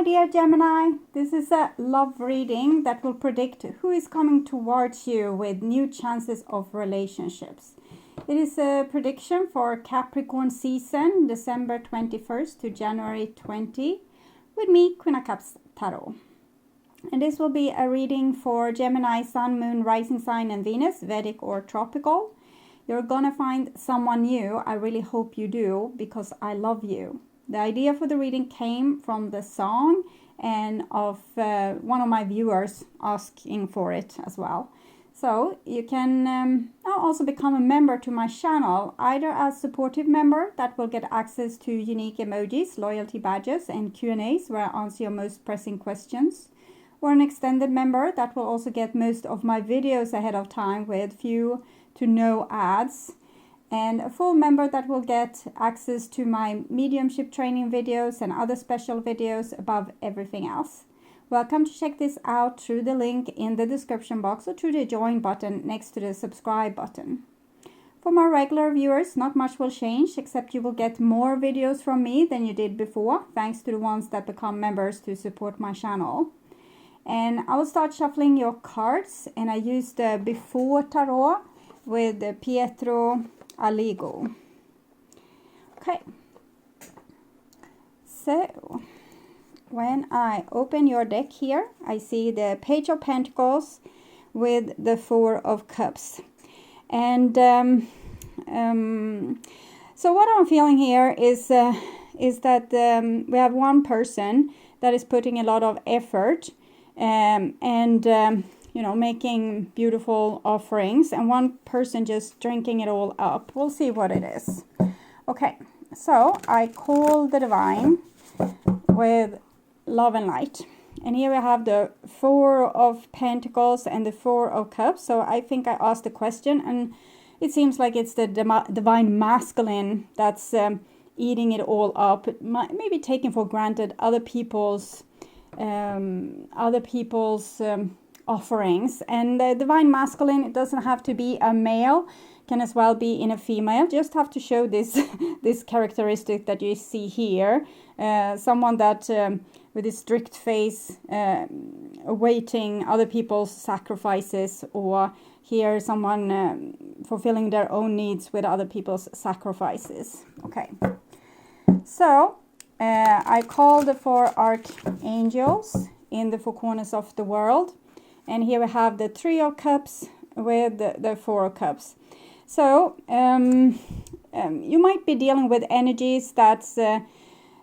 dear Gemini. This is a love reading that will predict who is coming towards you with new chances of relationships. It is a prediction for Capricorn season, December 21st to January 20, with me, Queen of Cups Tarot. And this will be a reading for Gemini, Sun, Moon, Rising Sign and Venus, Vedic or Tropical. You're gonna find someone new. I really hope you do, because I love you. The idea for the reading came from the song and of one of my viewers asking for it as well. So you can now also become a member to my channel, either as supportive member that will get access to unique emojis, loyalty badges and Q&As where I answer your most pressing questions, or an extended member that will also get most of my videos ahead of time with few to no ads, and a full member that will get access to my mediumship training videos and other special videos above everything else. Welcome to check this out through the link in the description box or through the join button next to the subscribe button. For my regular viewers, not much will change, except you will get more videos from me than you did before, thanks to the ones that become members to support my channel. And I will start shuffling your cards, and I use the Before Tarot with Pietro Aligo. Okay, so when I open your deck here, I see the Page of Pentacles with the Four of Cups. And so what I'm feeling here is that we have one person that is putting a lot of effort you know, making beautiful offerings, and one person just drinking it all up. We'll see what it is. Okay, so I call the Divine with Love and Light. And here we have the Four of Pentacles and the Four of Cups. So I think I asked the question, and it seems like it's the Divine Masculine that's eating it all up, maybe taking for granted other people's offerings. And the Divine Masculine, it doesn't have to be a male, can as well be in a female. Just have to show this this characteristic that you see here, someone that with a strict face awaiting other people's sacrifices, or here someone fulfilling their own needs with other people's sacrifices. Okay, so I call the four archangels in the four corners of the world. And here we have the Three of Cups with the Four of Cups. So you might be dealing with energies that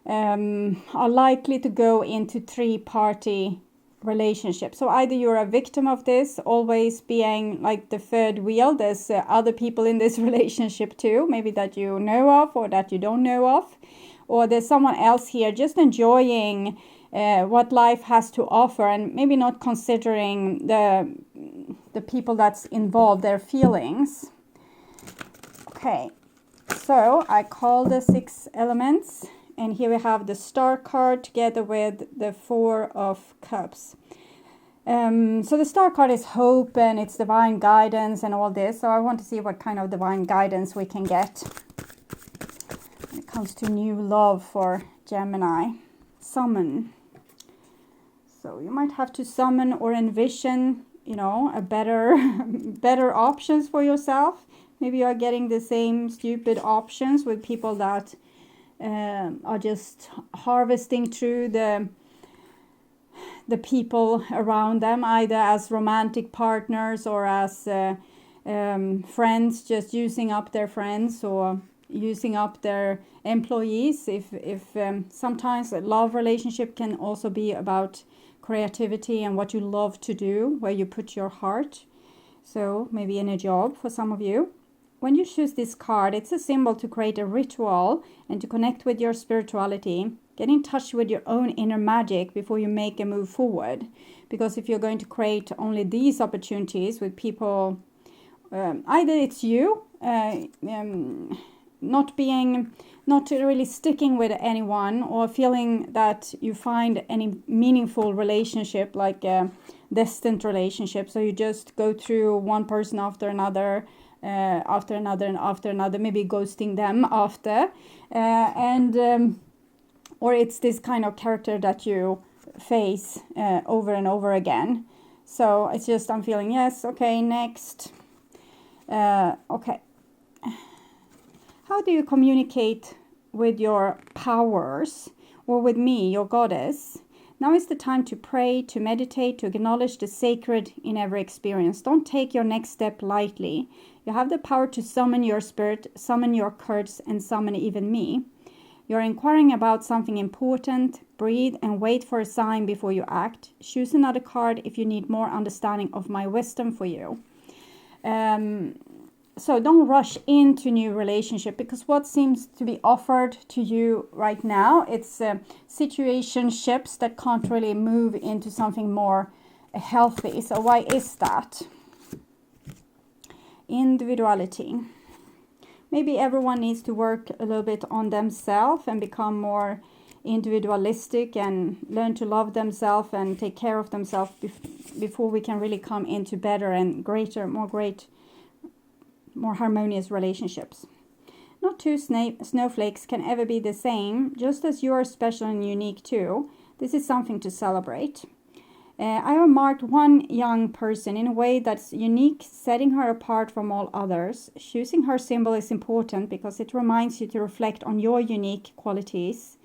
are likely to go into three-party relationships. So either you're a victim of this, always being like the third wheel. There's other people in this relationship too, maybe that you know of or that you don't know of. Or there's someone else here just enjoying what life has to offer, and maybe not considering the people that's involved, their feelings. Okay, so I call the six elements, and here we have the Star card together with the Four of Cups. So the Star card is hope, and it's divine guidance and all this. So I want to see what kind of divine guidance we can get when it comes to new love for Gemini. Summon. So you might have to summon or envision, you know, a better options for yourself. Maybe you are getting the same stupid options with people that are just harvesting through the people around them, either as romantic partners or as friends, just using up their friends or using up their employees. If sometimes a love relationship can also be about creativity and what you love to do, where you put your heart. So maybe in a job for some of you. When you choose this card, it's a symbol to create a ritual and to connect with your spirituality. Get in touch with your own inner magic before you make a move forward. Because if you're going to create only these opportunities with people, either it's you not really sticking with anyone, or feeling that you find any meaningful relationship, like a destined relationship. So you just go through one person after another, maybe ghosting them after, or it's this kind of character that you phase over and over again. So it's just, I'm feeling, yes, okay, next. Okay. How do you communicate with your powers, or with me, your goddess? Now is the time to pray, to meditate, to acknowledge the sacred in every experience. Don't take your next step lightly. You have the power to summon your spirit, summon your curse, and summon even me. You're inquiring about something important. Breathe and wait for a sign before you act. Choose another card if you need more understanding of my wisdom for you. So don't rush into new relationship, because what seems to be offered to you right now, it's situationships that can't really move into something more healthy. So why is that? Individuality. Maybe everyone needs to work a little bit on themselves and become more individualistic and learn to love themselves and take care of themselves before we can really come into better and greater, more harmonious relationships. Not two snowflakes can ever be the same, just as you are special and unique too. This is something to celebrate. I have marked one young person in a way that's unique, setting her apart from all others. Choosing her symbol is important because it reminds you to reflect on your unique qualities.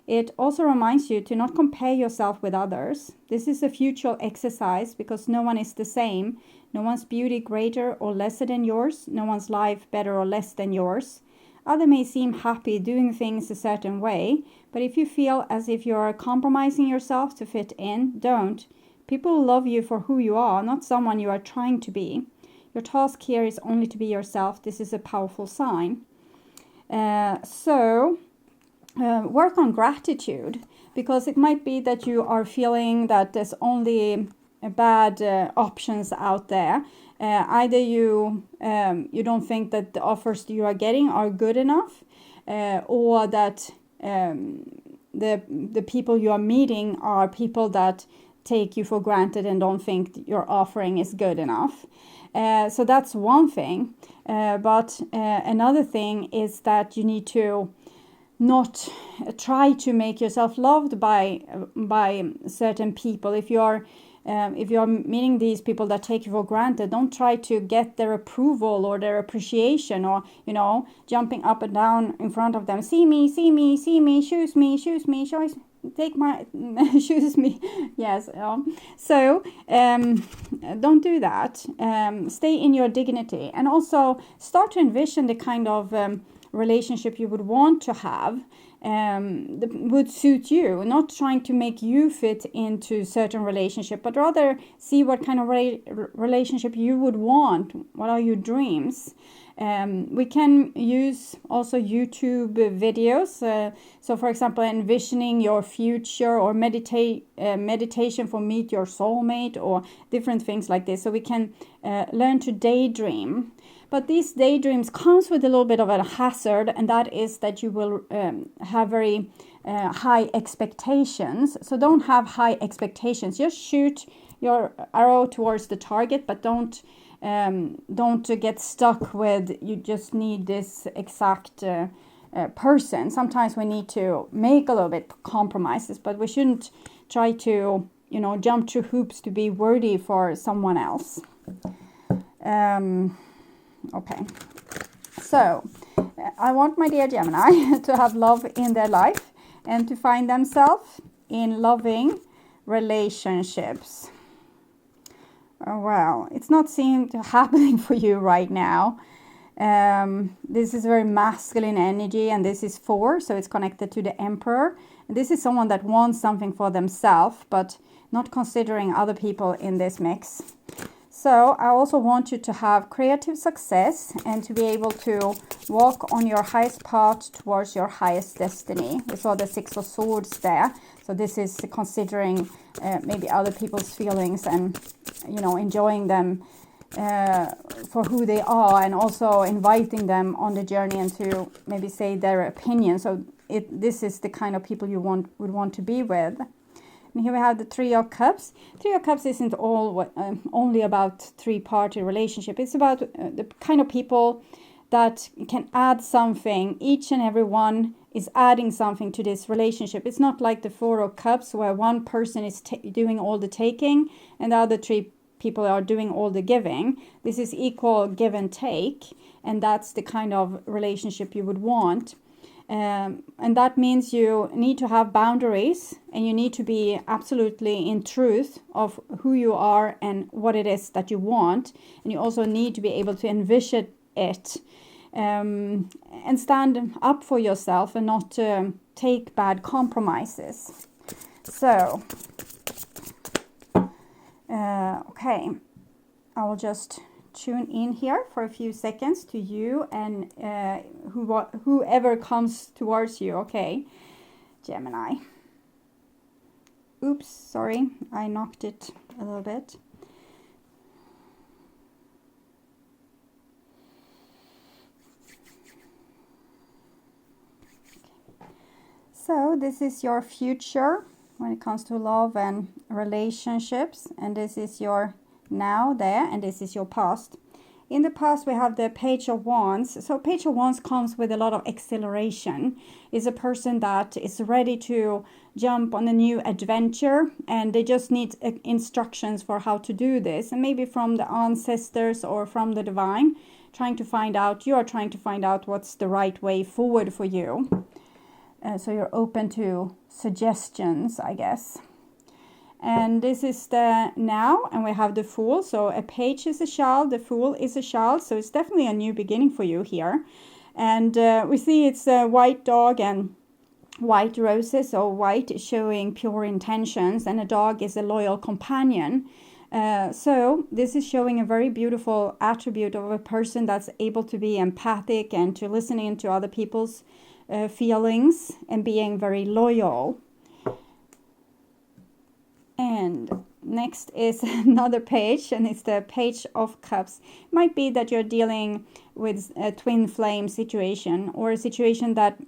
It also reminds you to not compare yourself with others. This is a futile exercise because no one is the same. No one's beauty greater or lesser than yours. No one's life better or less than yours. Others may seem happy doing things a certain way, but if you feel as if you're compromising yourself to fit in, don't. People love you for who you are, not someone you are trying to be. Your task here is only to be yourself. This is a powerful sign. Work on gratitude, because it might be that you are feeling that there's only bad options out there. Either you don't think that the offers you are getting are good enough, or that the people you are meeting are people that take you for granted and don't think your offering is good enough. So that's one thing. But another thing is that you need to not try to make yourself loved by certain people. If you're meeting these people that take you for granted, don't try to get their approval or their appreciation, or jumping up and down in front of them. See me, see me, see me, choose me, choose me, choose. Take my choose me. Yes. So don't do that. Stay in your dignity, and also start to envision the kind of relationship you would want to have that would suit you, not trying to make you fit into certain relationship, but rather see what kind of relationship you would want. What are your dreams? We can use also YouTube videos. So for example, envisioning your future, or meditation for meet your soulmate, or different things like this. So we can learn to daydream. But these daydreams comes with a little bit of a hazard, and that is that you will have very high expectations. So don't have high expectations. Just shoot your arrow towards the target, but don't get stuck with you just need this exact person. Sometimes we need to make a little bit compromises, but we shouldn't try to jump through hoops to be worthy for someone else. Okay, so I want my dear Gemini to have love in their life and to find themselves in loving relationships. Oh, well, it's not seem to happening for you right now. This is very masculine energy, and this is 4, so it's connected to the Emperor. And this is someone that wants something for themselves, but not considering other people in this mix. So I also want you to have creative success and to be able to walk on your highest path towards your highest destiny. We saw the 6 of Swords there. So this is considering maybe other people's feelings and, enjoying them for who they are, and also inviting them on the journey and to maybe say their opinion. So this is the kind of people you would want to be with. And here we have the 3 of Cups. 3 of Cups isn't only about 3-party relationship. It's about the kind of people that can add something. Each and every one is adding something to this relationship. It's not like the Four of Cups where one person is doing all the taking and the other three people are doing all the giving. This is equal give and take, and that's the kind of relationship you would want. And that means you need to have boundaries, and you need to be absolutely in truth of who you are and what it is that you want. And you also need to be able to envision it, and stand up for yourself and not take bad compromises. So, okay, I will just tune in here for a few seconds to you and whoever comes towards you. Okay, Gemini. Oops, sorry, I knocked it a little bit. So this is your future when it comes to love and relationships, and this is your now there, and this is your past. In the past we have the Page of Wands. So Page of Wands comes with a lot of exhilaration. Is a person that is ready to jump on a new adventure, and they just need instructions for how to do this, and maybe from the ancestors or from the divine, you are trying to find out what's the right way forward for you. So you're open to suggestions, I guess. And this is the now, and we have the Fool. So a page is a child, the Fool is a child. So it's definitely a new beginning for you here. And we see it's a white dog and white roses. So white is showing pure intentions, and a dog is a loyal companion. So this is showing a very beautiful attribute of a person that's able to be empathic and to listen into other people's feelings and being very loyal. And next is another page, and it's the Page of Cups. It might be that you're dealing with a twin flame situation, or a situation that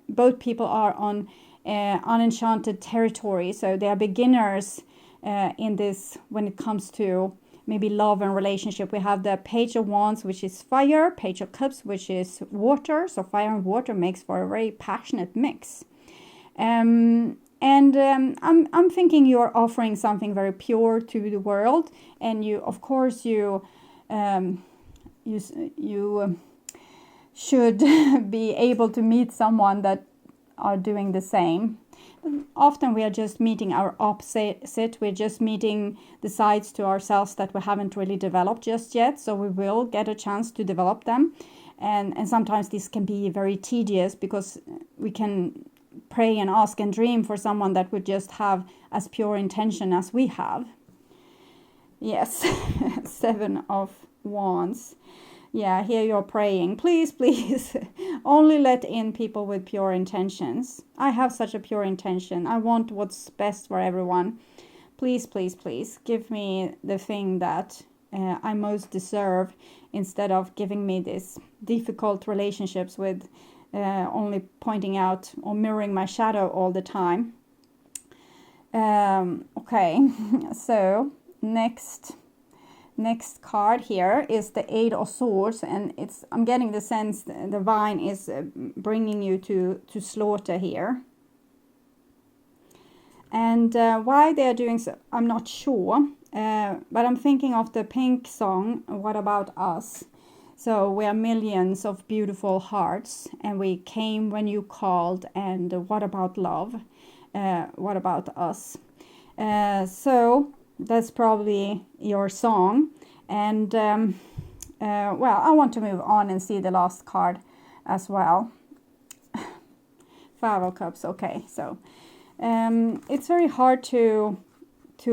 both people are on unenchanted territory. So they are beginners in this when it comes to maybe love and relationship. We have the Page of Wands, which is fire, Page of Cups, which is water. So fire and water makes for a very passionate mix. I'm thinking you're offering something very pure to the world, and you, of course, you should be able to meet someone that are doing the same. Often we are just meeting our opposite. We're just meeting the sides to ourselves that we haven't really developed just yet. So we will get a chance to develop them. And sometimes this can be very tedious, because we can pray and ask and dream for someone that would just have as pure intention as we have. Yes, Seven of Wands. Yeah, here you're praying. Please, please, only let in people with pure intentions. I have such a pure intention. I want what's best for everyone. Please, please, please, give me the thing that I most deserve, instead of giving me these difficult relationships with only pointing out or mirroring my shadow all the time. Okay, so next card here is the Eight of Swords, and I'm getting the sense the vine is bringing you to slaughter here. And why they are doing so, I'm not sure, but I'm thinking of the Pink song, What About Us? So we are millions of beautiful hearts, and we came when you called, and what about love? What about us? So that's probably your song. And well, I want to move on and see the last card as well. Five of Cups. Okay, so it's very hard to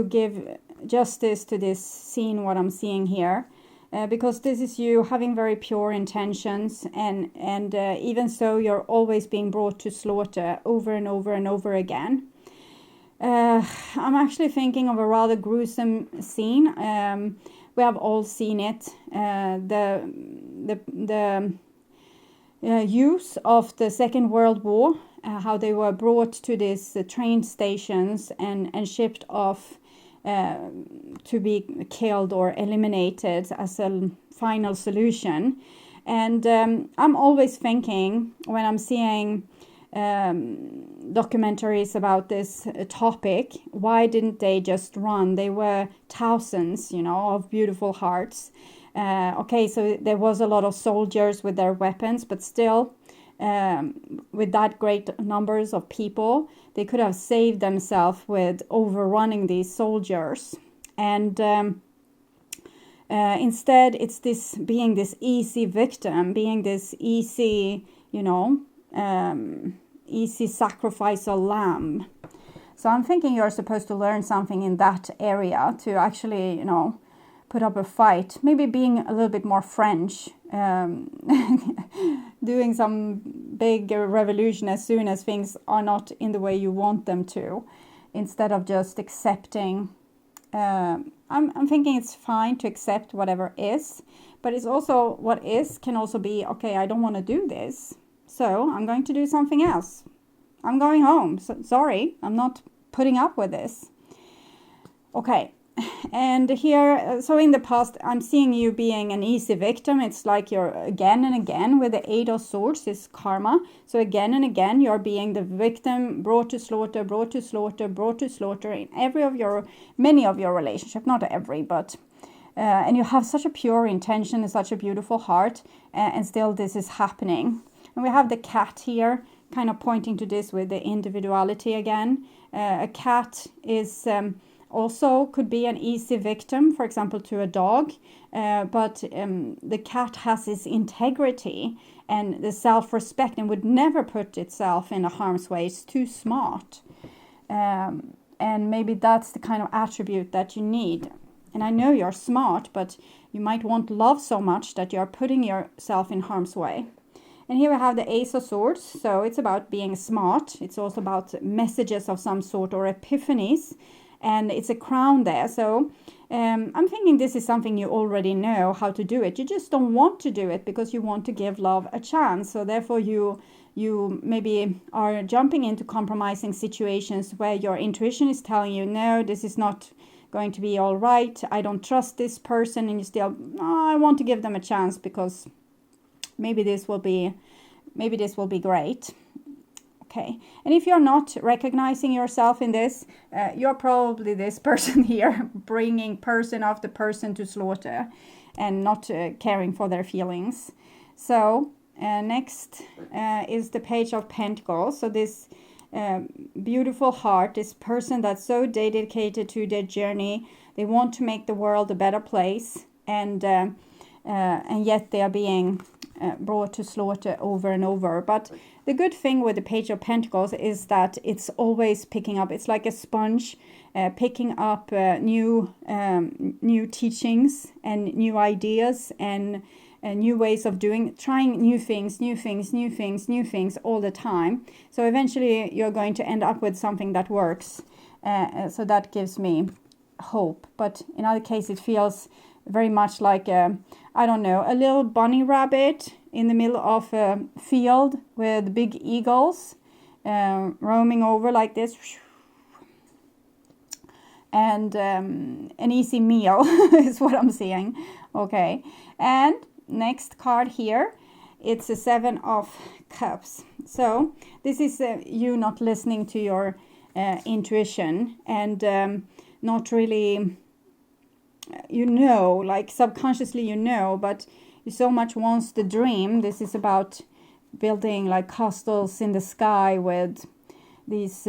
give justice to this scene, what I'm seeing here, because this is you having very pure intentions, and even so, you're always being brought to slaughter over and over and over again. I'm actually thinking of a rather gruesome scene. We have all seen it. The use of the Second World War, how they were brought to these train stations and shipped off to be killed or eliminated as a final solution. And I'm always thinking, when I'm seeing documentaries about this topic, why didn't they just run? They were thousands, of beautiful hearts. Okay, so there was a lot of soldiers with their weapons, but still, with that great numbers of people, they could have saved themselves with overrunning these soldiers. And instead, it's this being this easy victim, being this easy, easy sacrificial lamb. So I'm thinking you're supposed to learn something in that area to actually, put up a fight. Maybe being a little bit more French, doing some big revolution as soon as things are not in the way you want them to, instead of just accepting. I'm thinking it's fine to accept whatever is, but it's also what is can also be, okay, I don't want to do this, so I'm going to do something else. I'm going home. So, sorry, I'm not putting up with this. Okay. And here, so in the past, I'm seeing you being an easy victim. It's like you're again and again with the 8 of Swords is karma. So again and again, you're being the victim, brought to slaughter, brought to slaughter, brought to slaughter in many of your relationships, not every, but, and you have such a pure intention and such a beautiful heart, and still this is happening. And we have the cat here, kind of pointing to this with the individuality again. A cat is... also could be an easy victim, for example, to a dog, but the cat has its integrity and the self-respect and would never put itself in a harm's way. It's too smart. And maybe that's the kind of attribute that you need. And I know you're smart, but you might want love so much that you're putting yourself in harm's way. And here we have the Ace of Swords. So it's about being smart. It's also about messages of some sort or epiphanies. And it's a crown there. So I'm thinking this is something you already know how to do it. You just don't want to do it because you want to give love a chance. So therefore you maybe are jumping into compromising situations where your intuition is telling you, no, this is not going to be all right. I don't trust this person. And you still, I want to give them a chance because maybe this will be great. Okay, and if you're not recognizing yourself in this, you're probably this person here, bringing person after person to slaughter and not caring for their feelings. So next is the Page of Pentacles. So this beautiful heart, this person that's so dedicated to their journey, they want to make the world a better place, and yet they are being brought to slaughter over and over. But the good thing with the Page of Pentacles is that it's always picking up. It's like a sponge, picking up new teachings and new ideas and new ways of doing, trying new things all the time. So eventually you're going to end up with something that works. So that gives me hope. But in other cases, it feels very much like a little bunny rabbit in the middle of a field with big eagles roaming over like this. And an easy meal is what I'm seeing. Okay. And next card here, it's a 7 of Cups. So this is you not listening to your intuition and not really... like subconsciously but you so much wants the dream. This is about building like castles in the sky with these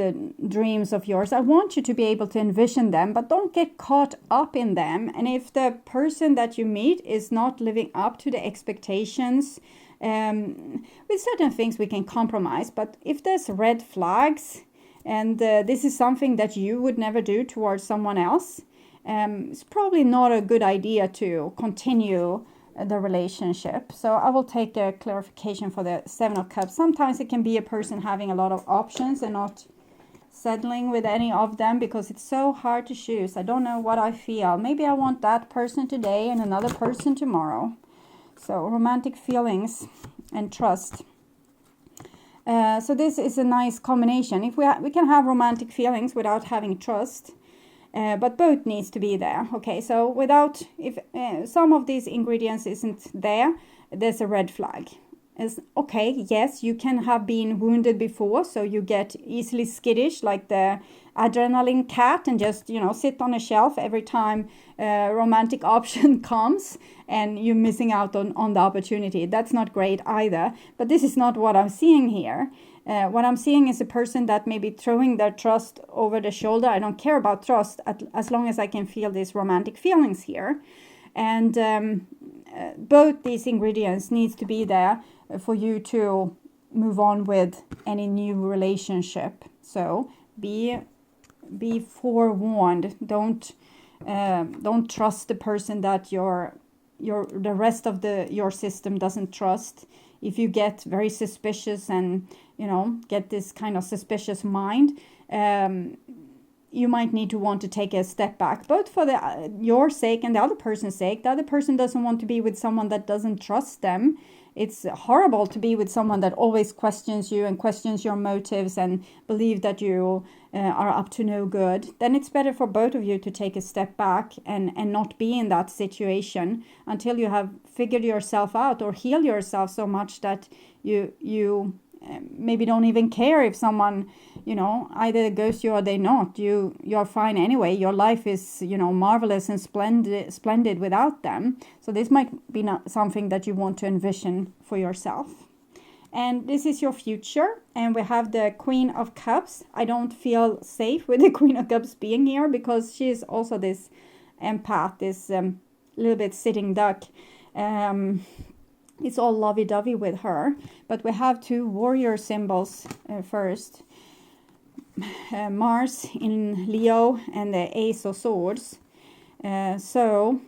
dreams of yours. I want you to be able to envision them, but don't get caught up in them. And if the person that you meet is not living up to the expectations, with certain things we can compromise, but if there's red flags and this is something that you would never do towards someone else, it's probably not a good idea to continue the relationship. So I will take a clarification for the 7 of Cups. Sometimes it can be a person having a lot of options and not settling with any of them because it's so hard to choose. I don't know what I feel. Maybe I want that person today and another person tomorrow. So romantic feelings and trust. So this is a nice combination. If we can have romantic feelings without having trust. But both needs to be there. Okay, so if some of these ingredients isn't there, there's a red flag. It's okay, yes, you can have been wounded before, so you get easily skittish like the adrenaline cat and just, sit on a shelf every time a romantic option comes and you're missing out on the opportunity. That's not great either, but this is not what I'm seeing here. What I'm seeing is a person that may be throwing their trust over the shoulder. I don't care about trust as long as I can feel these romantic feelings here. And both these ingredients needs to be there for you to move on with any new relationship. So be forewarned. Don't trust the person that the rest of your system doesn't trust. If you get very suspicious and get this kind of suspicious mind, you might need to want to take a step back, both for your sake and the other person's sake. The other person doesn't want to be with someone that doesn't trust them. It's horrible to be with someone that always questions you and questions your motives and believe that you are up to no good. Then it's better for both of you to take a step back and not be in that situation until you have figured yourself out or healed yourself so much that you maybe don't even care if someone, either ghosts you or they not. You're fine anyway. Your life is, marvelous and splendid without them. So this might be not something that you want to envision for yourself. And this is your future. And we have the Queen of Cups. I don't feel safe with the Queen of Cups being here because she is also this empath, this little bit sitting duck. It's all lovey-dovey with her. But we have two warrior symbols first. Mars in Leo and the Ace of Swords. So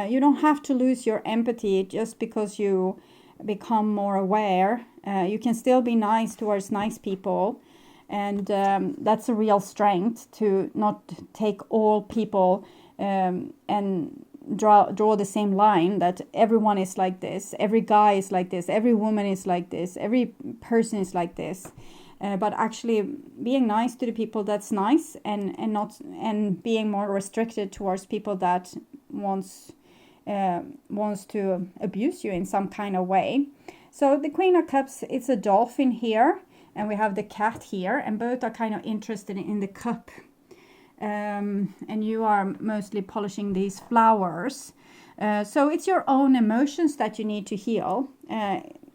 you don't have to lose your empathy just because you become more aware. You can still be nice towards nice people. And that's a real strength to not take all people and draw the same line that everyone is like this, every guy is like this, every woman is like this, every person is like this, but actually being nice to the people that's nice and being more restricted towards people that wants to abuse you in some kind of way. So the Queen of Cups, it's a dolphin here and we have the cat here, and both are kind of interested in the cup. And you are mostly polishing these flowers. So it's your own emotions that you need to heal.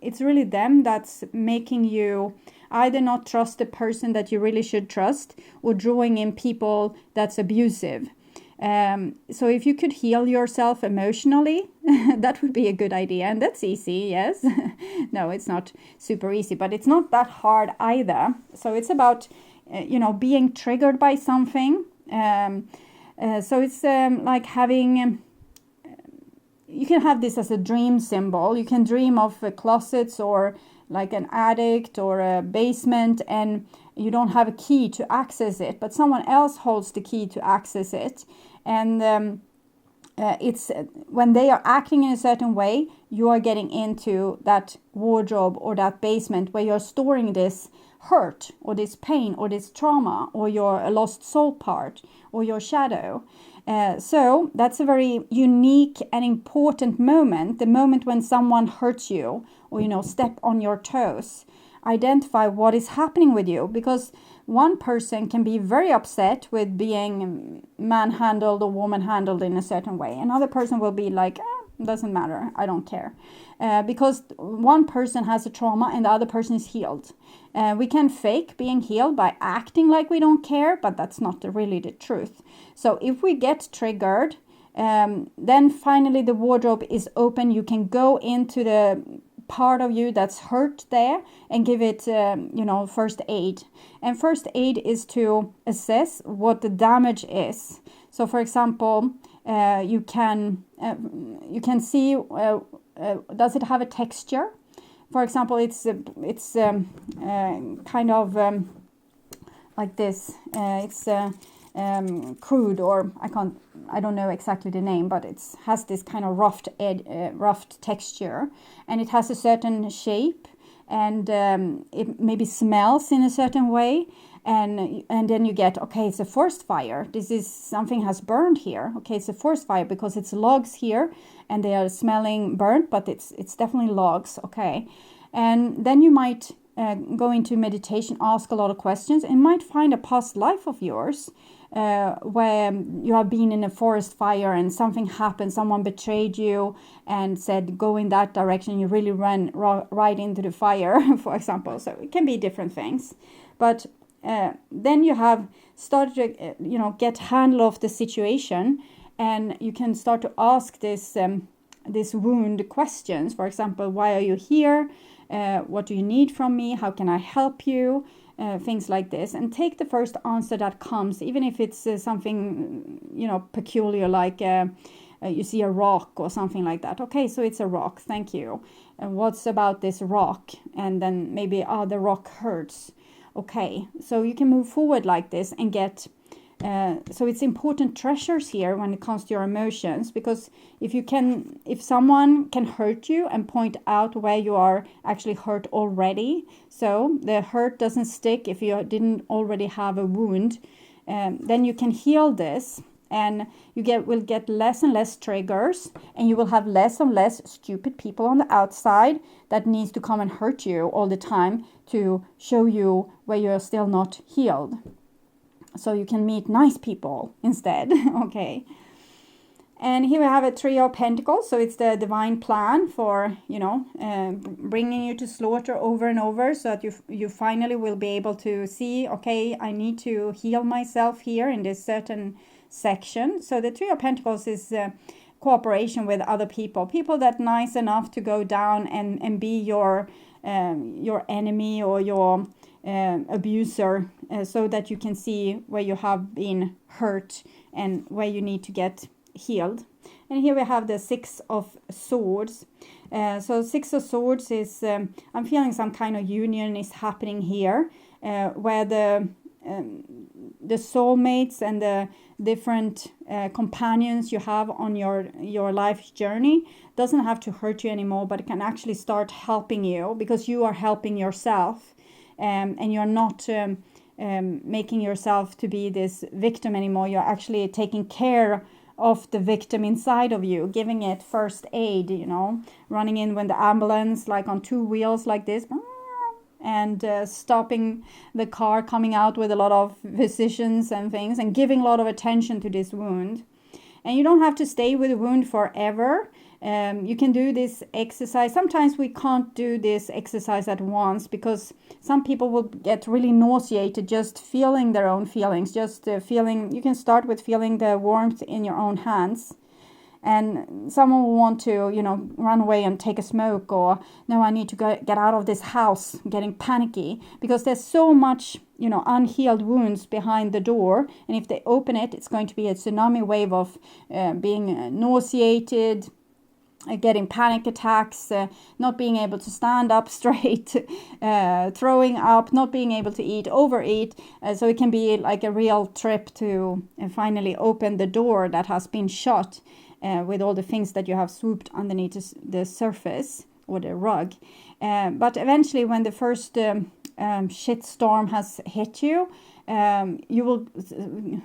It's really them that's making you either not trust the person that you really should trust or drawing in people that's abusive. So if you could heal yourself emotionally, that would be a good idea. And that's easy, yes. No, it's not super easy, but it's not that hard either. So it's about, being triggered by something. So it's like having, you can have this as a dream symbol. You can dream of closets or like an attic or a basement, and you don't have a key to access it, but someone else holds the key to access it. And it's when they are acting in a certain way, you are getting into that wardrobe or that basement where you're storing this hurt or this pain or this trauma or your lost soul part or your shadow. So that's a very unique and important moment, the moment when someone hurts you or, step on your toes. Identify what is happening with you, because one person can be very upset with being manhandled or woman-handled in a certain way. Another person will be like, doesn't matter, I don't care. Because one person has a trauma and the other person is healed. We can fake being healed by acting like we don't care, but that's not really the truth. So if we get triggered, then finally the wardrobe is open. You can go into the part of you that's hurt there and give it, first aid. And first aid is to assess what the damage is. So, for example, you can see, does it have a texture? For example, it's kind of like this. It's crude, or I don't know exactly the name, but it has this kind of rough texture, and it has a certain shape. and it maybe smells in a certain way. And then you get, okay, it's a forest fire. This is something has burned here. Okay, it's a forest fire because it's logs here and they are smelling burnt, but it's definitely logs. Okay, and then you might go into meditation, ask a lot of questions, and might find a past life of yours where you have been in a forest fire and something happened. Someone betrayed you and said go in that direction. You really ran right into the fire, for example. So it can be different things, but then you have started to get handle of the situation, and you can start to ask this wound questions. For example, why are you here? What do you need from me? How can I help you? Things like this, and take the first answer that comes, even if it's something peculiar, like you see a rock or something like that. Okay, so it's a rock, thank you. And what's about this rock? And then maybe the rock hurts. Okay, so you can move forward like this and get so it's important treasures here when it comes to your emotions, because if someone can hurt you and point out where you are actually hurt already, so the hurt doesn't stick if you didn't already have a wound, then you can heal this, and will get less and less triggers, and you will have less and less stupid people on the outside that needs to come and hurt you all the time to show you where you're still not healed. So you can meet nice people instead. Okay. And here we have a Trio of Pentacles. So it's the divine plan for, bringing you to slaughter over and over, so that you finally will be able to see, okay, I need to heal myself here in this certain section. So the Trio of Pentacles is cooperation with other people that nice enough to go down and be your enemy or your abuser, so that you can see where you have been hurt and where you need to get healed. And here we have the Six of Swords. So Six of Swords is, I'm feeling some kind of union is happening here, where the soulmates and the different companions you have on your life journey doesn't have to hurt you anymore, but it can actually start helping you, because you are helping yourself, and you're not making yourself to be this victim anymore. You're actually taking care of the victim inside of you, giving it first aid, running in when the ambulance, like on two wheels like this, and stopping the car coming out with a lot of physicians and things, and giving a lot of attention to this wound. And you don't have to stay with the wound forever. You can do this exercise. Sometimes we can't do this exercise at once, because some people will get really nauseated just feeling their own feelings, just feeling. You can start with feeling the warmth in your own hands, and someone will want to, run away and take a smoke, or no, I need to get out of this house, getting panicky, because there's so much, unhealed wounds behind the door. And if they open it, it's going to be a tsunami wave of being nauseated, getting panic attacks, not being able to stand up straight, throwing up, not being able to overeat. So it can be like a real trip to finally open the door that has been shut, with all the things that you have swooped underneath the surface or the rug. But eventually, when the first shit storm has hit you, you will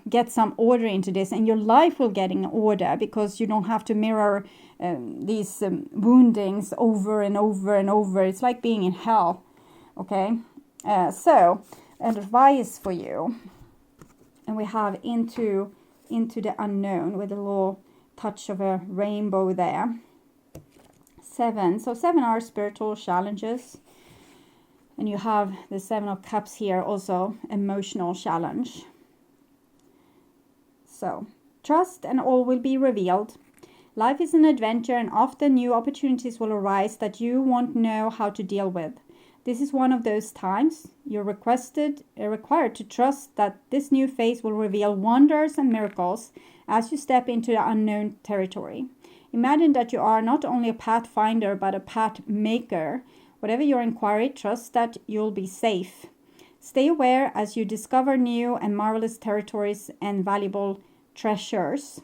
get some order into this, and your life will get in order, because you don't have to mirror these woundings over and over and over. It's like being in hell. Okay, so advice for you, and we have into the unknown with a little touch of a rainbow there. 7. So 7 are spiritual challenges. And you have the 7 of Cups here, also emotional challenge. So, trust and all will be revealed. Life is an adventure, and often new opportunities will arise that you won't know how to deal with. This is one of those times. You're required to trust that this new phase will reveal wonders and miracles as you step into the unknown territory. Imagine that you are not only a pathfinder, but a path maker. Whatever your inquiry, trust that you'll be safe. Stay aware as you discover new and marvelous territories and valuable treasures.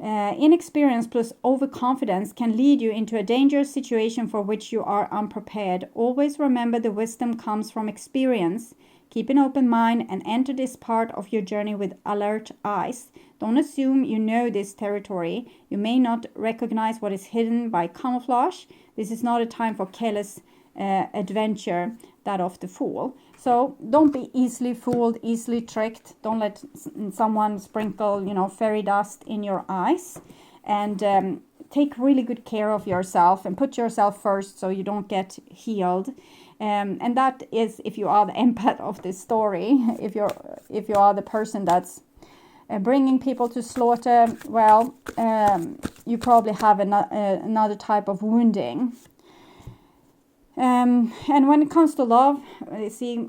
Inexperience plus overconfidence can lead you into a dangerous situation for which you are unprepared. Always remember the wisdom comes from experience. Keep an open mind and enter this part of your journey with alert eyes. Don't assume you know this territory. You may not recognize what is hidden by camouflage. This is not a time for careless adventure that of the fool. So don't be easily fooled, easily tricked. Don't let someone sprinkle, fairy dust in your eyes. And take really good care of yourself and put yourself first so you don't get healed. And that is if you are the empath of this story. If you are the person that's bringing people to slaughter, well, you probably have another type of wounding. And when it comes to love,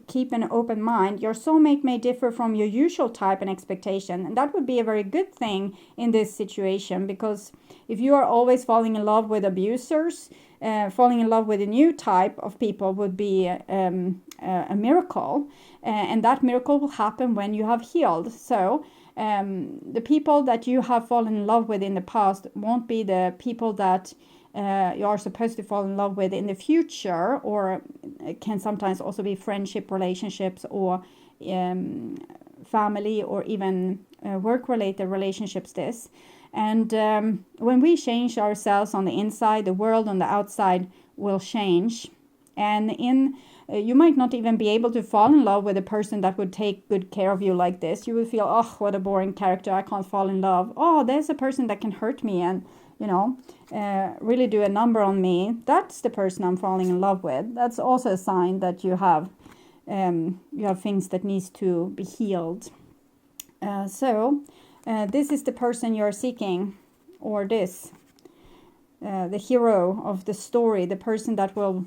keep an open mind. Your soulmate may differ from your usual type and expectation, and that would be a very good thing in this situation, because if you are always falling in love with abusers, falling in love with a new type of people would be a miracle, and that miracle will happen when you have healed. So the people that you have fallen in love with in the past won't be the people that you are supposed to fall in love with in the future, or it can sometimes also be friendship relationships or family or even work-related relationships. And when we change ourselves on the inside, the world on the outside will change. And you might not even be able to fall in love with a person that would take good care of you like this. You will feel, oh, what a boring character, I can't fall in love. Oh, there's a person that can hurt me and really do a number on me. That's the person I'm falling in love with. That's also a sign that you have things that needs to be healed. So this is the person you're seeking, or the hero of the story, the person that will,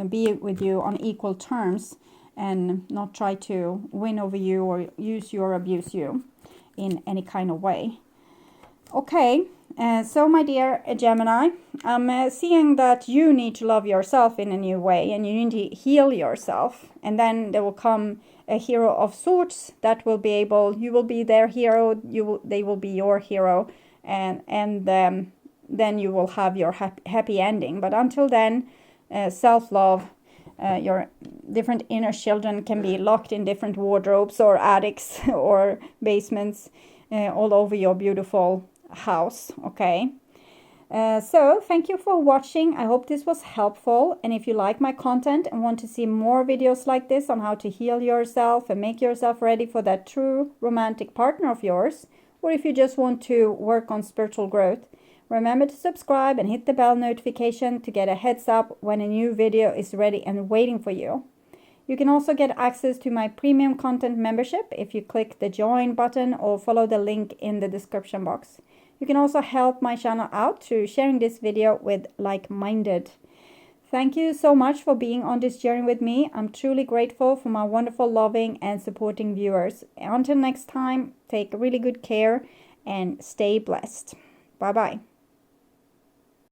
be with you on equal terms and not try to win over you or use you or abuse you in any kind of way. Okay, so my dear Gemini, I'm seeing that you need to love yourself in a new way, and you need to heal yourself, and then there will come a hero of sorts that will be able, you will be their hero, they will be your hero, and then you will have your happy ending. But until then, self-love, your different inner children can be locked in different wardrobes or attics or basements all over your beautiful house. Okay, so thank you for watching. I hope this was helpful, and if you like my content and want to see more videos like this on how to heal yourself and make yourself ready for that true romantic partner of yours, or if you just want to work on spiritual growth, remember to subscribe and hit the bell notification to get a heads up when a new video is ready and waiting for you. You can also get access to my premium content membership if you click the join button or follow the link in the description box. You can also help my channel out through sharing this video with like-minded. Thank you so much for being on this journey with me. I'm truly grateful for my wonderful, loving and supporting viewers. Until next time, take really good care and stay blessed. Bye-bye.